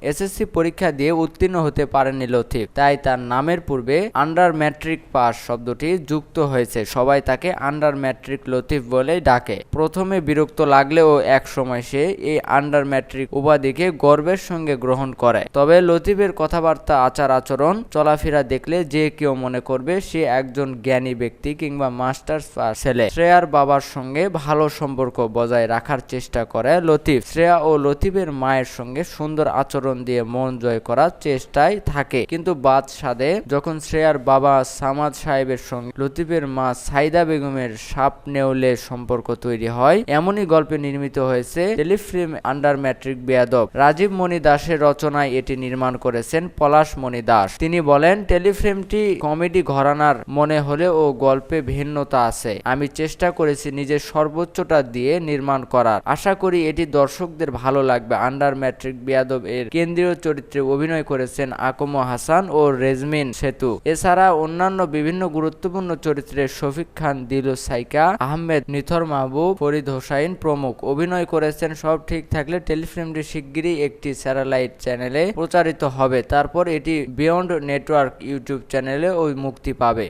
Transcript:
SSC পরীক্ষা দিয়ে উত্তীর্ণ হতে পারেনি লতিফ, তাই তার নামের পূর্বে আন্ডার ম্যাট্রিক পাস শব্দটি যুক্ত হয়েছে। সবাই তাকে আন্ডার ম্যাট্রিক লতিফ বলেই ডাকে। প্রথমে বিরক্ত লাগলেও এক সময় সে এই আন্ডার ম্যাট্রিক উপাধিকে গর্বের সঙ্গে গ্রহণ করে। তবে লতিফের কথাবার্তা, আচার আচরণ, চলাফেরা দেখলে যে কেউ মনে করবে সে একজন জ্ঞানী ব্যক্তি কিংবা মাস্টার্স পাস ছেলে। শ্রেয়ার বাবার সঙ্গে ভালো সম্পর্ক বজায় রাখার চেষ্টা করে লতিফ। শ্রেয়া ও লতিফের মায়ের সঙ্গে সুন্দর আচরণ দিয়ে মন জয় করার চেষ্টায় থাকে। কিন্তু বাদ সাধে যখন শ্রেয়ার বাবা সামাদ সাহেবের সঙ্গে লতিফের মা সাইদা বেগমের সাপ নেউলে সম্পর্ক তৈরি হয়। এমনই গল্পে নির্মিত হয়েছে টেলিফিল্ম আন্ডার ম্যাট্রিক বেয়াদব। রাজীব মণি দাসের রচনায় এটি নির্মাণ করেছেন পলাশ মণি দাস। তিনি বলেন, টেলিফিল্মটি কমেডি ঘরানার মনে হলেও গল্পে ভিন্নতা আছে। আমি চেষ্টা করেছি নিজের সর্বোচ্চটা দিয়ে নির্মাণ করার। আশা করি এটি দর্শকদের ভালো লাগবে। আন্ডার ম্যাট্রিক বেয়াদব এর কেন্দ্রীয় চরিত্রে অভিনয় করেছেন আকম হাসান ও রেজমিন সেতু। এছাড়া অন্যান্য বিভিন্ন গুরুত্বপূর্ণ চরিত্রে শফিক খান, দিলু সাইকা, আহমেদ, নিথর মাহবুব, ফরিদ হোসাইন প্রমুখ অভিনয় করেছেন। সব ঠিক থাকলে টেলিফিল্মটি শিগগিরই একটি স্যাটেলাইট চ্যানেলে প্রচারিত হবে। তারপর এটি বিয়ন্ড নেটওয়ার্ক ইউটিউব চ্যানেলে মুক্তি পাবে।